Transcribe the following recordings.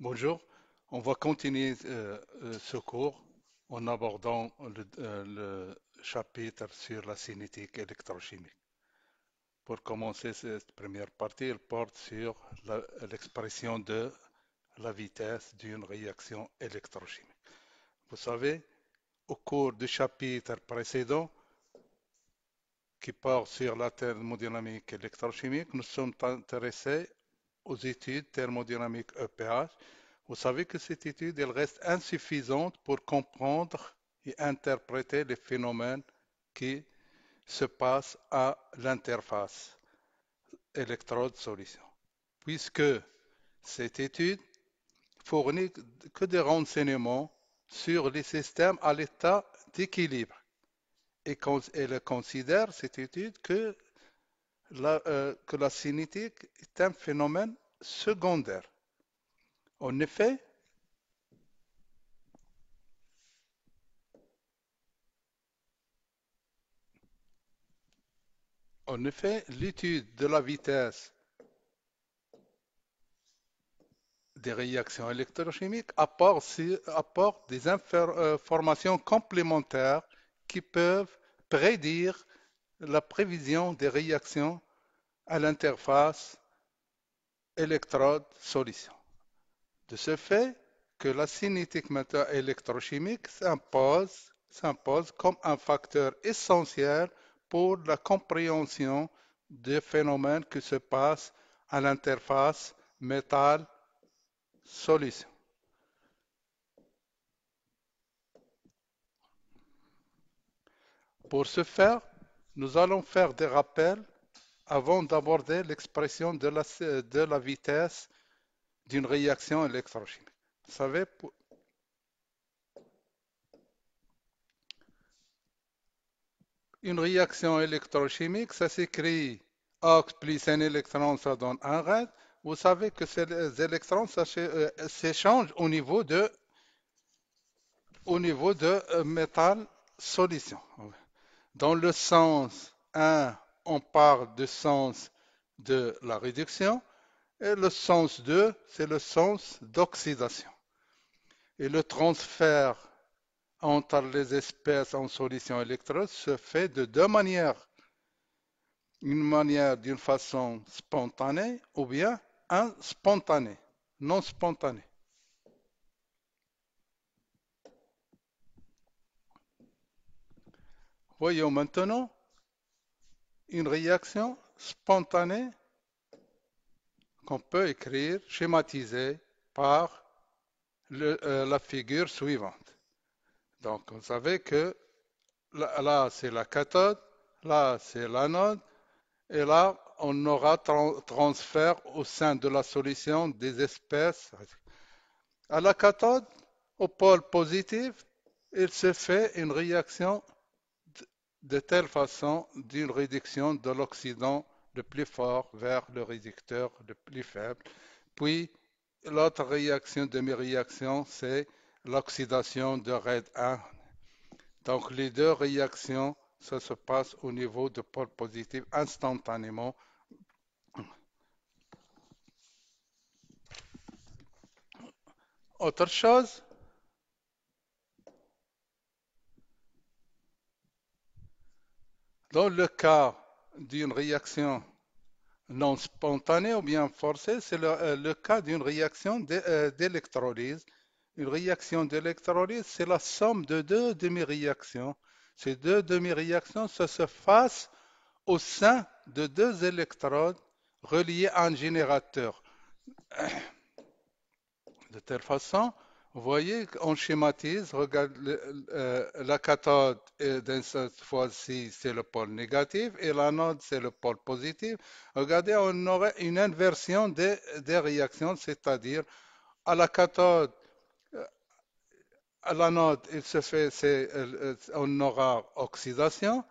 Bonjour, on va continuer ce cours en abordant le chapitre sur la cinétique électrochimique. Pour commencer cette première partie, elle porte sur l'expression de la vitesse d'une réaction électrochimique. Vous savez, au cours du chapitre précédent, qui porte sur la thermodynamique électrochimique, nous sommes intéressés aux études thermodynamiques EPH. Vous savez que cette étude elle reste insuffisante pour comprendre et interpréter les phénomènes qui se passent à l'interface électrode-solution, puisque cette étude fournit que des renseignements sur les systèmes à l'état d'équilibre et elle considère cette étude que la cinétique est un phénomène secondaire. En effet, l'étude de la vitesse des réactions électrochimiques apporte des informations complémentaires qui peuvent prédire la prévision des réactions à l'interface électrode-solution. De ce fait, que la cinétique électrochimique s'impose comme un facteur essentiel pour la compréhension des phénomènes qui se passent à l'interface métal-solution. Pour ce faire, nous allons faire des rappels avant d'aborder l'expression de la vitesse d'une réaction électrochimique. Vous savez, une réaction électrochimique, ça s'écrit ox plus un électron, ça donne un rad. Vous savez que ces électrons s'échangent au niveau de métal solution. Dans le sens 1, on parle du sens de la réduction et le sens 2, c'est le sens d'oxydation. Et le transfert entre les espèces en solution électrolyte se fait de deux manières. Une manière d'une façon spontanée ou bien inspontanée, non spontanée. Voyons maintenant une réaction spontanée qu'on peut écrire, schématiser par la figure suivante. Donc, vous savez que là c'est la cathode, là, c'est l'anode, et là, on aura transfert au sein de la solution des espèces. À la cathode, au pôle positif, il se fait une réaction de telle façon d'une réduction de l'oxydant le plus fort vers le réducteur le plus faible. Puis, l'autre réaction, demi-réaction, c'est l'oxydation de RAID 1. Donc, les deux réactions, ça se passe au niveau de pôle positif instantanément. Autre chose, dans le cas d'une réaction non spontanée ou bien forcée, c'est le cas d'une réaction d'électrolyse. Une réaction d'électrolyse, c'est la somme de deux demi-réactions. Ces deux demi-réactions, ça se passe au sein de deux électrodes reliés à un générateur. De telle façon, vous voyez qu'on schématise, regarde la cathode, cette fois-ci, c'est le pôle négatif et l'anode, c'est le pôle positif. Regardez, on aurait une inversion des réactions, c'est-à-dire à la cathode, euh, à l'anode, on aura oxydation.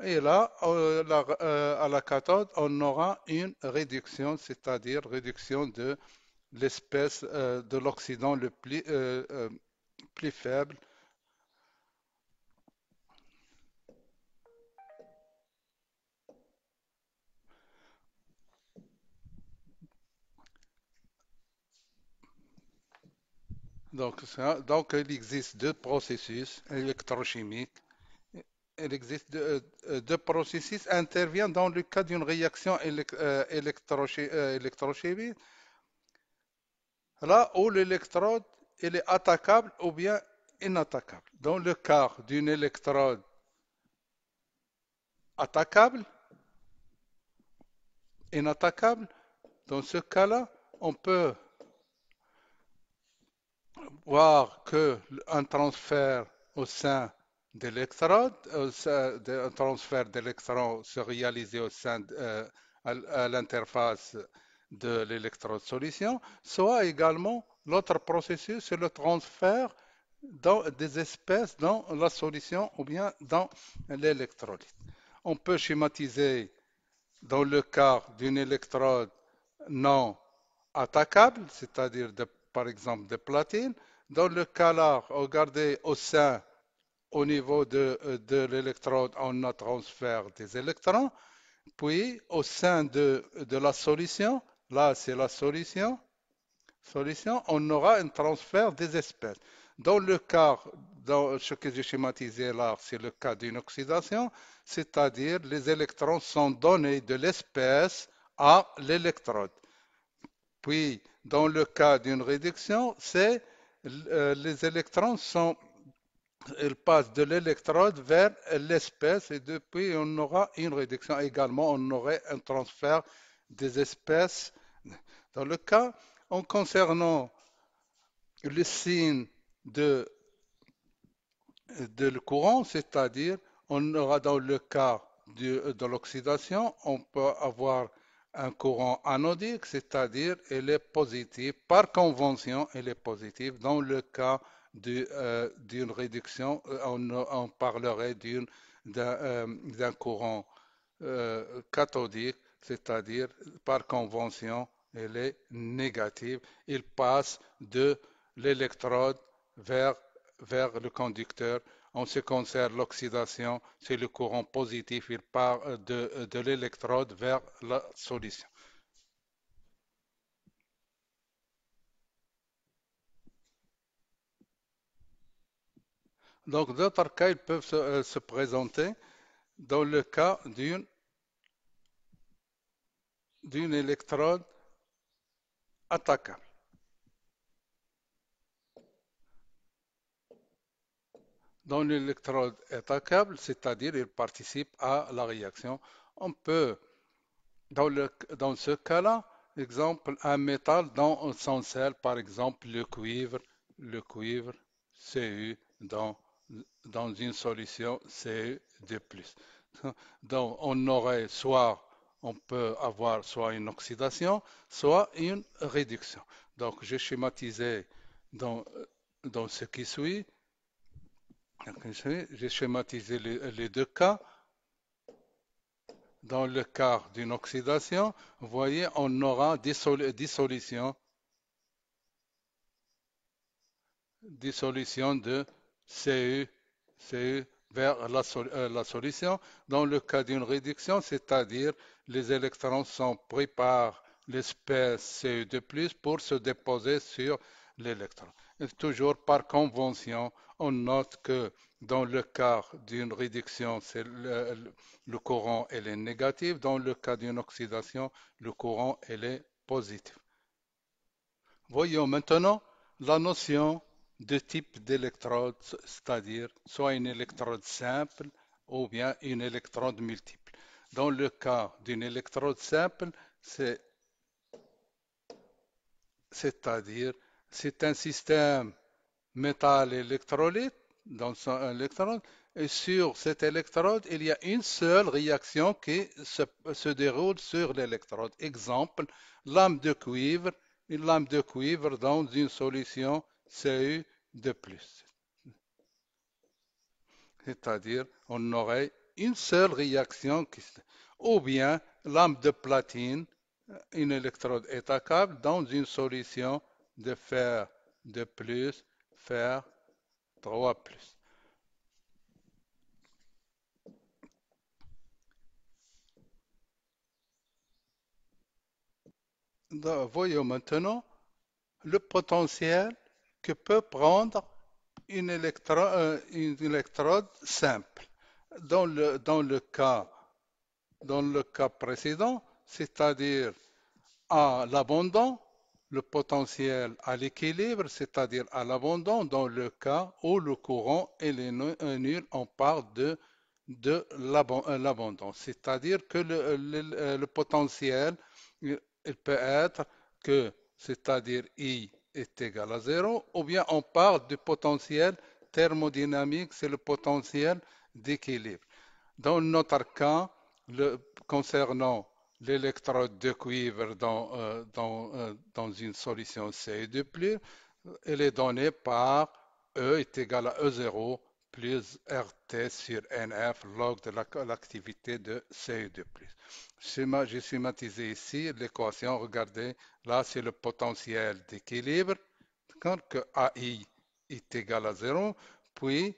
Et là, à la cathode, on aura une réduction, c'est-à-dire réduction de l'espèce de l'Occident le plus faible. Donc, il existe deux processus électrochimiques. Il existe deux processus interviennent dans le cas d'une réaction électrochimique, là où l'électrode il est attaquable ou bien inattaquable. Dans le cas d'une électrode attaquable, inattaquable, dans ce cas-là, on peut voir qu'un transfert au sein d'électrodes, un transfert d'électrons se réalise au sein à l'interface de l'électrode solution, soit également l'autre processus, c'est le transfert des espèces dans la solution ou bien dans l'électrolyte. On peut schématiser dans le cas d'une électrode non attaquable, c'est-à-dire par exemple de platine. Dans le cas là, regardez au sein, au niveau de l'électrode, on a transfert des électrons. Puis au sein de la solution, là c'est la solution, on aura un transfert des espèces. Dans le cas, dans ce que j'ai schématisé là, c'est le cas d'une oxydation, c'est-à-dire les électrons sont donnés de l'espèce à l'électrode. Puis, dans le cas d'une réduction, c'est les électrons ils passent de l'électrode vers l'espèce et depuis on aura une réduction également, on aurait un transfert des espèces. Dans le cas, en concernant le signe de, le courant, c'est-à-dire on aura dans le cas de l'oxydation, on peut avoir un courant anodique, c'est-à-dire il est positif. Par convention, il est positif. Dans le cas d'une réduction, on parlerait d'un courant cathodique, c'est-à-dire par convention, elle est négative. Il passe de l'électrode vers, vers le conducteur. En ce qui concerne l'oxydation, c'est le courant positif, il part de l'électrode vers la solution. Donc d'autres cas ils peuvent se présenter dans le cas d'une électrode attaquable. Dans l'électrode attaquable, c'est-à-dire il participe à la réaction. On peut, dans ce cas-là, exemple, un métal dans son sel, par exemple le cuivre Cu dans une solution Cu2+. Donc on aurait soit, on peut avoir soit une oxydation, soit une réduction. Donc j'ai schématisé dans, dans ce qui suit. J'ai schématisé les deux cas. Dans le cas d'une oxydation, vous voyez, on aura dissolution de Cu, Cu vers la solution. Dans le cas d'une réduction, c'est-à-dire les électrons sont pris par l'espèce Cu2+, pour se déposer sur l'électron. Et toujours par convention, on note que dans le cas d'une réduction, le courant elle est négatif. Dans le cas d'une oxydation, le courant elle est positif. Voyons maintenant la notion de type d'électrode, c'est-à-dire soit une électrode simple ou bien une électrode multiple. Dans le cas d'une électrode simple, c'est-à-dire c'est un système métal électrolyte dans son électrode et sur cette électrode, il y a une seule réaction qui se déroule sur l'électrode. Exemple, lame de cuivre, une lame de cuivre dans une solution Cu de plus. C'est-à-dire, on aurait une seule réaction ou bien lame de platine, une électrode attaquable dans une solution de fer de plus, fer 3+. Voyons maintenant le potentiel que peut prendre une électrode simple. Dans dans le cas précédent, c'est-à-dire à l'abondant, le potentiel à l'équilibre, c'est-à-dire à l'abondant, dans le cas où le courant est nul, on parle de l'abondant. C'est-à-dire que le potentiel, il peut être que, c'est-à-dire I est égal à zéro, ou bien on parle du potentiel thermodynamique, c'est le potentiel d'équilibre. Dans notre cas, concernant l'électrode de cuivre dans une solution Ce2+, elle est donnée par E est égal à E0 plus RT sur NF log de l'activité de Ce2+. J'ai schématisé ici l'équation. Regardez, là c'est le potentiel d'équilibre. Quand que AI est égal à 0, puis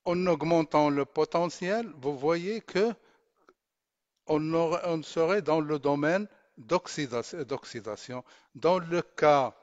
en augmentant le potentiel, vous voyez que on serait dans le domaine d'oxydation. Dans le cas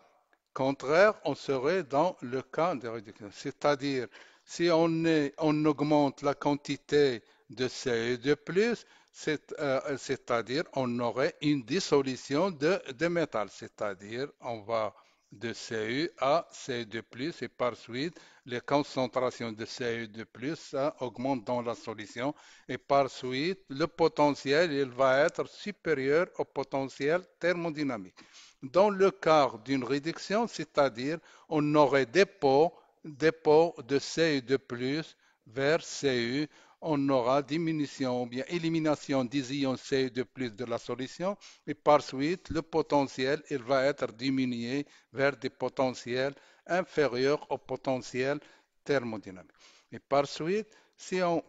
contraire, on serait dans le cas de réduction. C'est-à-dire, si on augmente la quantité de Ce2+, c'est-à-dire on aurait une dissolution de métal, c'est-à-dire on va de Cu à Ce2+, et par suite, les concentrations de Ce2+, ça augmente dans la solution, et par suite, le potentiel, il va être supérieur au potentiel thermodynamique. Dans le cas d'une réduction, c'est-à-dire on aurait dépôt de Cu2+ vers Cu, on aura diminution ou bien élimination des ions Cu2+ de la solution, et par suite le potentiel il va être diminué vers des potentiels inférieurs au potentiel thermodynamique. Et par suite, si on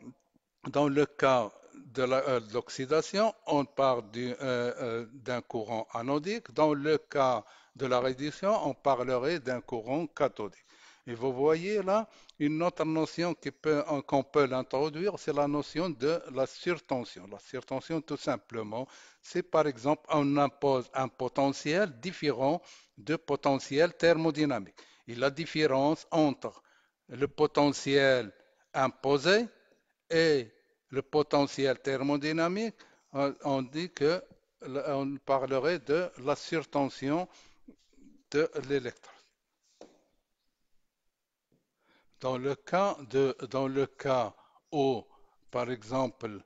dans le cas de l'oxydation, on parle d'un courant anodique. Dans le cas de la réduction, on parlerait d'un courant cathodique. Et vous voyez là une autre notion qu'on peut l'introduire, c'est la notion de la surtension. La surtension, tout simplement, c'est par exemple on impose un potentiel différent de potentiel thermodynamique. Et la différence entre le potentiel imposé et le potentiel thermodynamique, on dit que on parlerait de la surtension de l'électron. Dans le cas où, par exemple,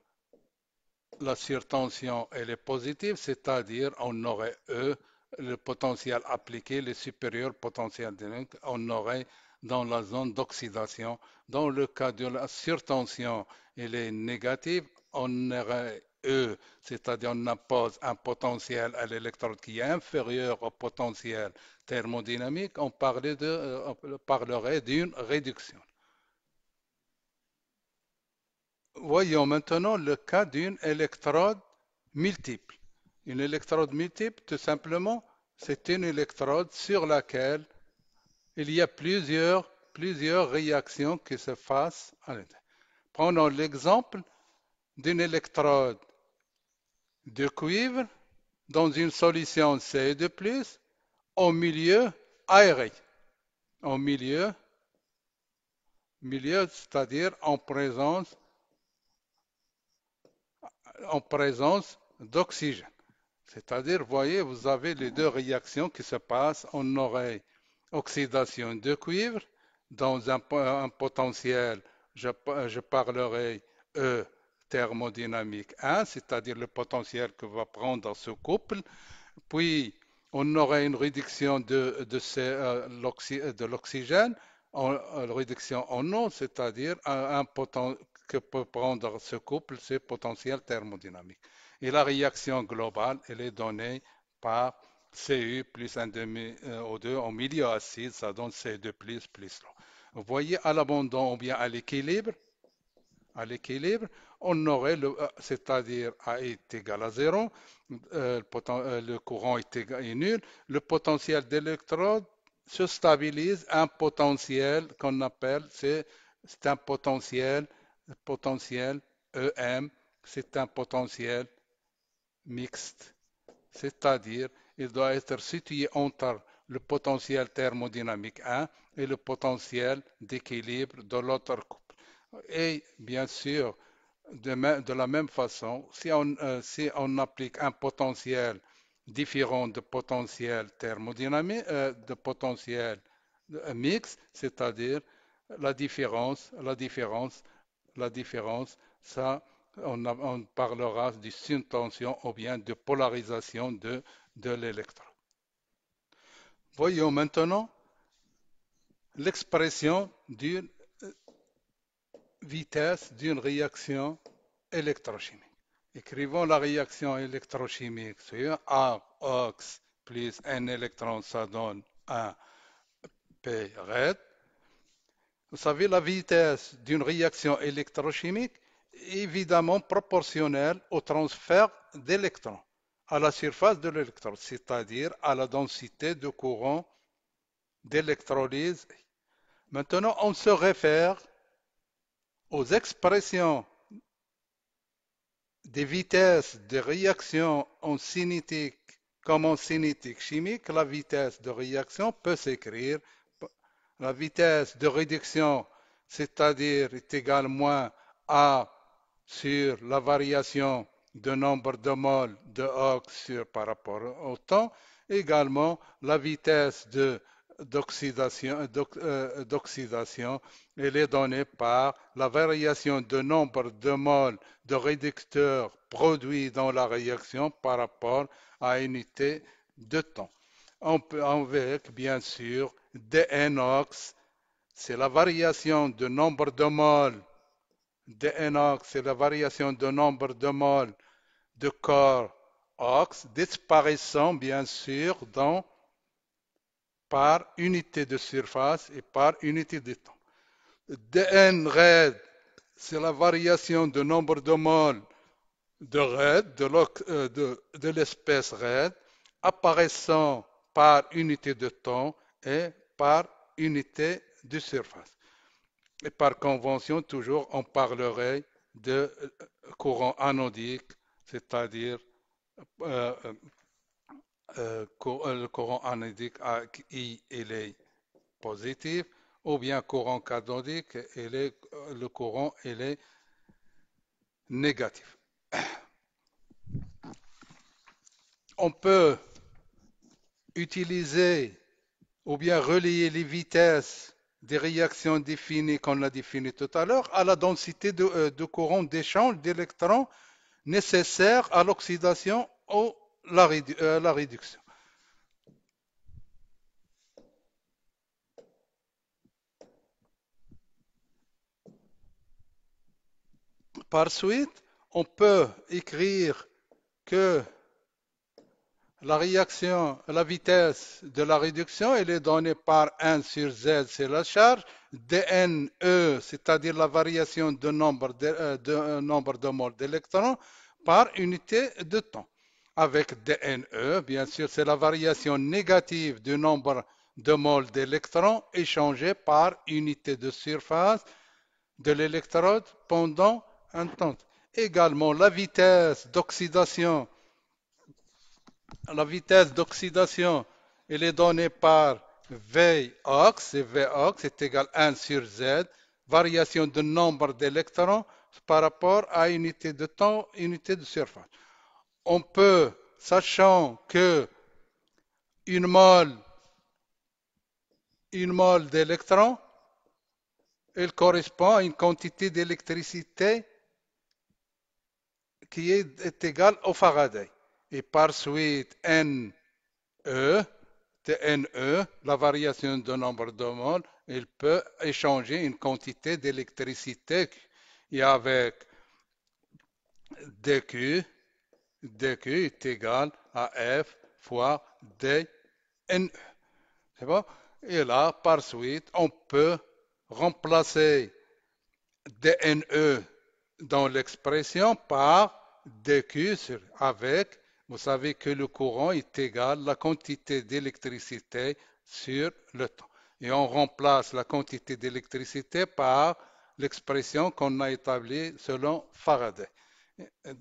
la surtension elle est positive, c'est-à-dire on aurait E, le potentiel appliqué, le supérieur potentiel dynamique, on aurait dans la zone d'oxydation. Dans le cas de la surtension, elle est négative, on aurait E, c'est-à-dire on impose un potentiel à l'électrode qui est inférieur au potentiel thermodynamique, on parlerait d'une réduction. Voyons maintenant le cas d'une électrode multiple. Une électrode multiple, tout simplement, c'est une électrode sur laquelle il y a plusieurs réactions qui se passent à l'intérieur. Prenons l'exemple d'une électrode de cuivre dans une solution Ce2+, au milieu aéré. Au milieu, c'est-à-dire en présence d'oxygène. C'est-à-dire, vous voyez, vous avez les deux réactions qui se passent. On aurait oxydation de cuivre dans un potentiel, je parlerai E thermodynamique 1, c'est-à-dire le potentiel que va prendre ce couple. Puis, on aurait une réduction de l'oxygène, réduction en eau, c'est-à-dire que peut prendre ce couple, c'est potentiel thermodynamique. Et la réaction globale, elle est donnée par Cu plus un demi O2 en milieu acide, ça donne C2 plus l'eau. Vous voyez, à l'abondant ou bien à l'équilibre, on aurait, c'est-à-dire A est égal à zéro, le courant est nul, le potentiel d'électrode se stabilise un potentiel qu'on appelle, c'est un potentiel EM, c'est un potentiel mixte, c'est-à-dire il doit être situé entre le potentiel thermodynamique 1 et le potentiel d'équilibre de l'autre couple. Et bien sûr, de la même façon, si on applique un potentiel différent de potentiel thermodynamique, de potentiel mixte, c'est-à-dire la différence, ça, on parlera de subtension ou bien de polarisation de l'électron. Voyons maintenant l'expression d'une vitesse d'une réaction électrochimique. Écrivons la réaction électrochimique sur A ox plus un électron, ça donne un P red. Vous savez, la vitesse d'une réaction électrochimique est évidemment proportionnelle au transfert d'électrons à la surface de l'électron, c'est-à-dire à la densité de courant d'électrolyse. Maintenant, on se réfère aux expressions des vitesses de réaction en cinétique comme en cinétique chimique. La vitesse de réaction peut s'écrire la vitesse de réduction, c'est-à-dire est égale moins A sur la variation de nombre de moles de ox par rapport au temps, également la vitesse d'oxydation, elle est donnée par la variation de nombre de moles de réducteurs produits dans la réaction par rapport à une unité de temps. Avec, bien sûr, dNOx, c'est la variation de nombre de moles. dNOx, c'est la variation de nombre de moles de corps ox disparaissant, bien sûr, par unité de surface et par unité de temps. dN red, c'est la variation de nombre de moles de red, de l'espèce red, apparaissant par unité de temps et par unité de surface. Et par convention, toujours, on parlerait de courant anodique, c'est-à-dire euh, le courant anodique I, il est positif, ou bien courant cathodique, le courant il est négatif. On peut utiliser ou bien relier les vitesses des réactions définies, qu'on a définies tout à l'heure, à la densité de courant d'échange d'électrons nécessaire à l'oxydation ou la réduction. Par suite, on peut écrire que la vitesse de la réduction, elle est donnée par 1 sur Z, c'est la charge, dNE, c'est-à-dire la variation de nombre de moles d'électrons, par unité de temps. Avec dNE, bien sûr, c'est la variation négative du nombre de moles d'électrons échangés par unité de surface de l'électrode pendant un temps. Également, la vitesse d'oxydation, elle est donnée par Vox, et Vox est égal à 1 sur Z, variation de nombre d'électrons par rapport à unité de temps, unité de surface. On peut, sachant que une mole d'électrons, elle correspond à une quantité d'électricité qui est égale au Faraday. Et par suite, NE, TNE, la variation de nombre de moles, il peut échanger une quantité d'électricité et avec dQ, dQ est égal à F fois dNE. C'est bon? Et là, par suite, on peut remplacer dNE dans l'expression par dQ avec, vous savez que le courant est égal à la quantité d'électricité sur le temps. Et on remplace la quantité d'électricité par l'expression qu'on a établie selon Faraday,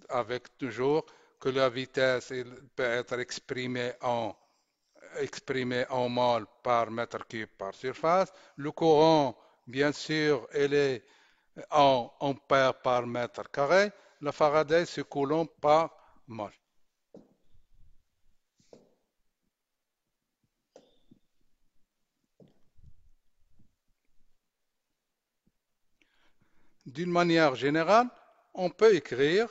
avec toujours que la vitesse peut être exprimée en exprimé en mol par mètre cube par surface. Le courant, bien sûr, il est en ampères par mètre carré. Le Faraday, c'est coulomb par mol. D'une manière générale, on peut écrire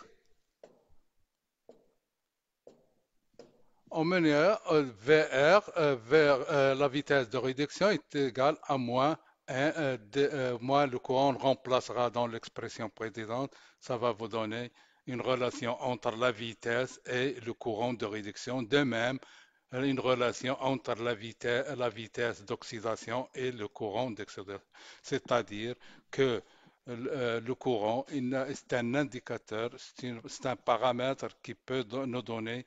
en manière VR vers la vitesse de réduction est égale à moins 1, moins le courant remplacera dans l'expression précédente, ça va vous donner une relation entre la vitesse et le courant de réduction. De même, une relation entre la vitesse d'oxydation et le courant d'oxydation. C'est-à-dire que le courant c'est un indicateur, c'est un paramètre qui peut nous donner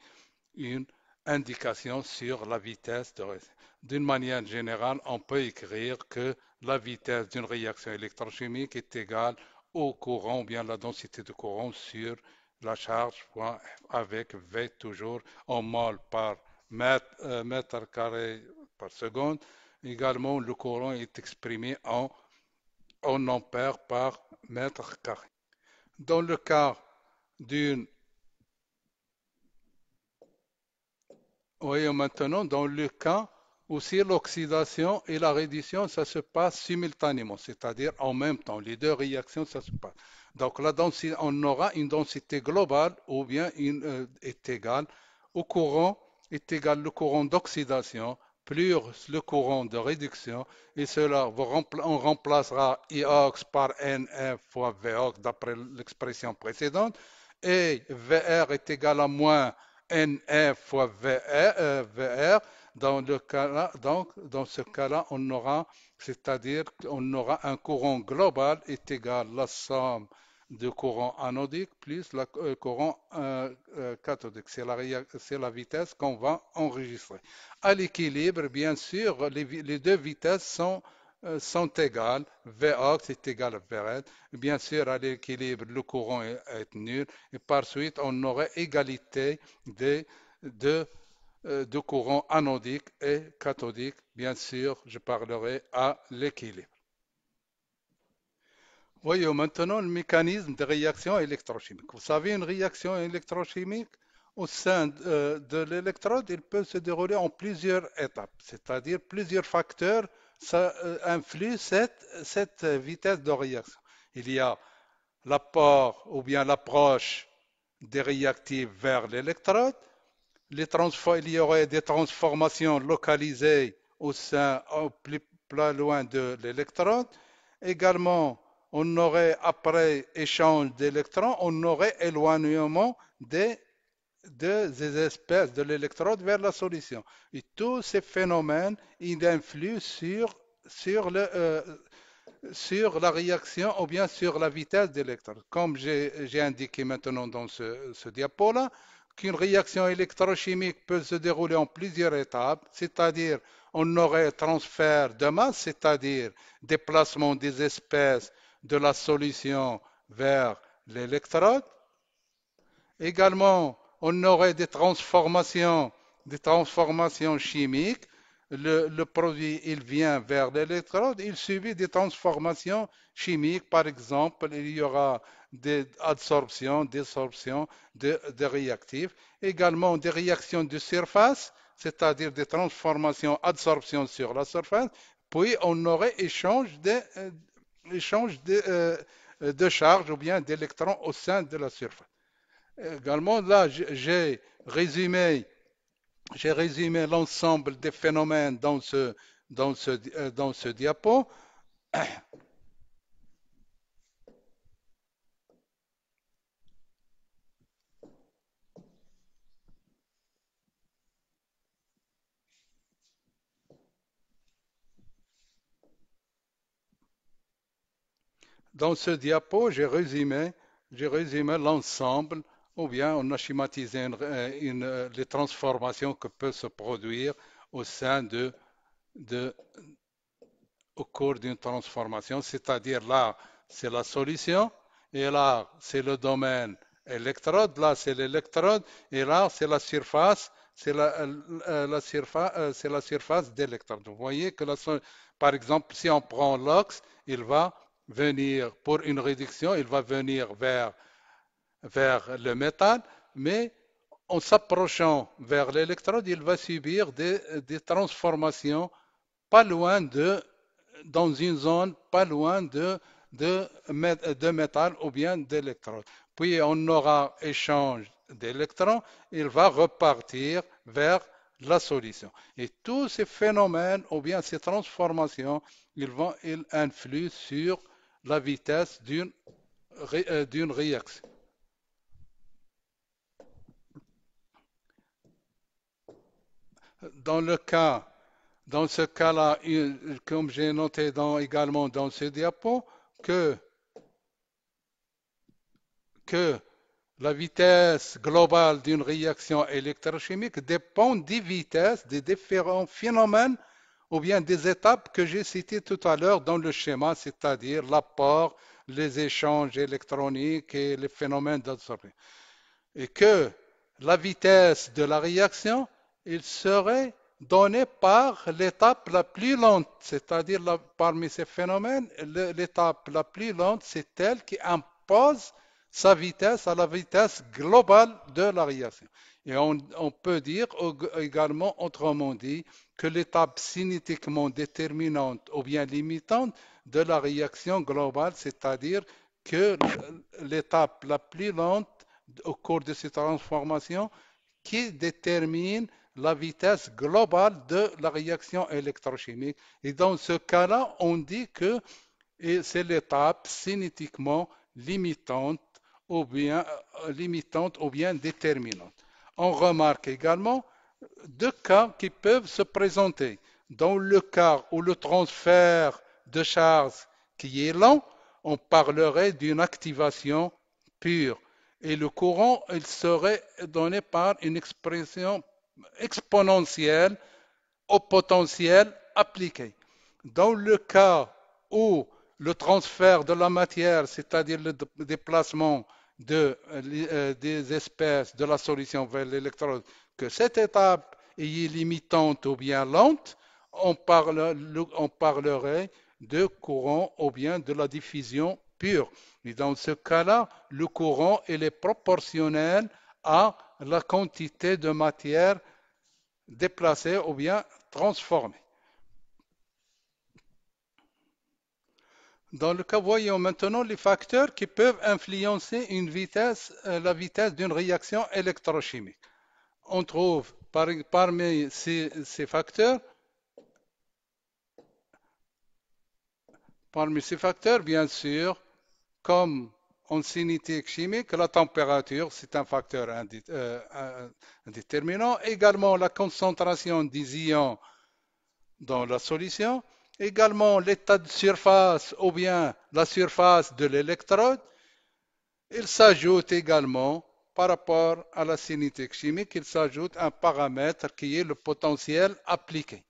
une indication sur la vitesse de réaction. D'une manière générale, on peut écrire que la vitesse d'une réaction électrochimique est égale au courant, ou bien la densité de courant sur la charge avec V toujours en mol par mètre carré par seconde. Également, le courant est exprimé en ampères par mètre carré. Dans le cas d'une Oui, maintenant, dans le cas où si l'oxydation et la réduction, ça se passe simultanément, c'est-à-dire en même temps, les deux réactions, ça se passe. Donc la densité, on aura une densité globale ou bien est égale au courant, est égal le courant d'oxydation plus le courant de réduction, et cela, on remplacera IOX par NF fois VOX d'après l'expression précédente, et VR est égal à moins NF fois VR. Dans le cas-là, donc, dans ce cas-là, on aura, c'est-à-dire qu'on aura un courant global est égal à la somme du courant anodique plus le courant cathodique. C'est la vitesse qu'on va enregistrer. À l'équilibre, bien sûr, les deux vitesses sont égales. Vox est égal à Vr. Bien sûr, à l'équilibre, le courant est nul. Et par suite, on aurait égalité de, de courant anodique et cathodique. Bien sûr, je parlerai à l'équilibre. Voyons maintenant le mécanisme de réaction électrochimique. Vous savez, une réaction électrochimique au sein de l'électrode, il peut se dérouler en plusieurs étapes, c'est-à-dire plusieurs facteurs ça, influent cette vitesse de réaction. Il y a l'apport ou bien l'approche des réactifs vers l'électrode, il y aurait des transformations localisées au sein, plus loin de l'électrode. Également, on aurait, après échange d'électrons, on aurait éloignement des espèces de l'électrode vers la solution. Et tous ces phénomènes, ils influent sur la réaction ou bien sur la vitesse d'électrode. Comme j'ai indiqué maintenant dans ce diapo-là, qu'une réaction électrochimique peut se dérouler en plusieurs étapes, c'est-à-dire on aurait transfert de masse, c'est-à-dire déplacement des espèces de la solution vers l'électrode. Également, on aurait des transformations chimiques. Le produit, il vient vers l'électrode, il subit des transformations chimiques. Par exemple, il y aura des absorptions, désorptions de réactifs. Également, des réactions de surface, c'est-à-dire des transformations, adsorptions sur la surface. Puis, on aurait échange de charges ou bien d'électrons au sein de la surface. Également, là, j'ai résumé l'ensemble des phénomènes dans ce diapo. Dans ce diapo, j'ai résumé l'ensemble, ou bien on a schématisé les transformations que peuvent se produire au sein de, au cours d'une transformation, c'est-à-dire là, c'est la solution, et là, c'est le domaine électrode, là, c'est l'électrode, et là, c'est la surface, c'est la surface d'électrode. Vous voyez que par exemple, si on prend l'ox, il va venir pour une réduction, il va venir vers le métal, mais en s'approchant vers l'électrode, il va subir des transformations pas loin dans une zone pas loin de métal ou bien d'électrode. Puis on aura échange d'électrons, il va repartir vers la solution. Et tous ces phénomènes ou bien ces transformations, ils influent sur la vitesse d'une réaction. Dans le cas Dans ce cas-là, comme j'ai noté également dans ce diapo, que, que la vitesse globale d'une réaction électrochimique dépend des vitesses des différents phénomènes ou bien des étapes que j'ai citées tout à l'heure dans le schéma, c'est-à-dire l'apport, les échanges électroniques et les phénomènes d'absorption. Et que la vitesse de la réaction, il serait donnée par l'étape la plus lente, c'est-à-dire parmi ces phénomènes, l'étape la plus lente, c'est elle qui impose sa vitesse à la vitesse globale de la réaction. Et on peut dire également, autrement dit, que l'étape cinétiquement déterminante ou bien limitante de la réaction globale, c'est-à-dire que l'étape la plus lente au cours de ces transformations qui détermine la vitesse globale de la réaction électrochimique. Et dans ce cas-là, on dit que c'est l'étape cinétiquement limitante ou bien déterminante. On remarque également deux cas qui peuvent se présenter. Dans le cas où le transfert de charge qui est lent, on parlerait d'une activation pure. Et le courant, il serait donné par une expression exponentielle au potentiel appliqué. Dans le cas où le transfert de la matière, c'est-à-dire le déplacement des espèces de la solution vers l'électrode, que cette étape est limitante ou bien lente, on parlerait de courant ou bien de la diffusion pure. Et dans ce cas-là, le courant il est proportionnel à la quantité de matière déplacée ou bien transformée. Dans le cas, voyons maintenant les facteurs qui peuvent influencer la vitesse d'une réaction électrochimique. On trouve parmi ces facteurs, bien sûr, comme en cinétique chimique, la température, c'est un facteur indéterminant. Également, la concentration des ions dans la solution. Également, l'état de surface ou bien la surface de l'électrode. Il s'ajoute également, par rapport à la cinétique chimique, il s'ajoute un paramètre qui est le potentiel appliqué.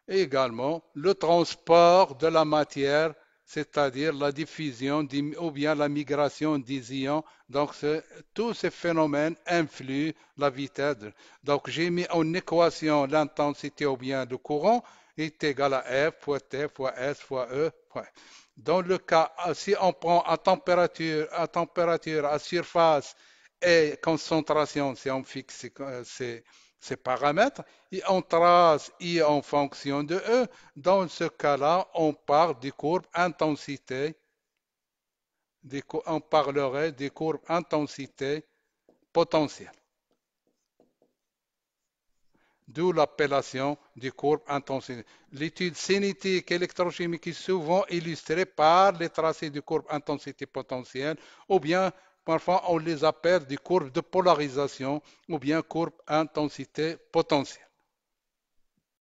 Et également, le transport de la matière, c'est-à-dire la diffusion ou bien la migration des ions. Donc, tous ces phénomènes influent la vitesse. Donc, j'ai mis en équation l'intensité ou bien le courant est égal à F fois T fois S fois E. Dans le cas, si on prend à température, à surface et concentration, si on fixe ces paramètres, et on trace I en fonction de E, dans ce cas-là, on parle des courbes intensité, on parlerait des courbes intensité potentielle. D'où l'appellation des courbes intensité. L'étude cinétique électrochimique est souvent illustrée par les tracés de courbes intensité potentielle ou bien parfois on les appelle des courbes de polarisation ou bien courbes intensité potentielle.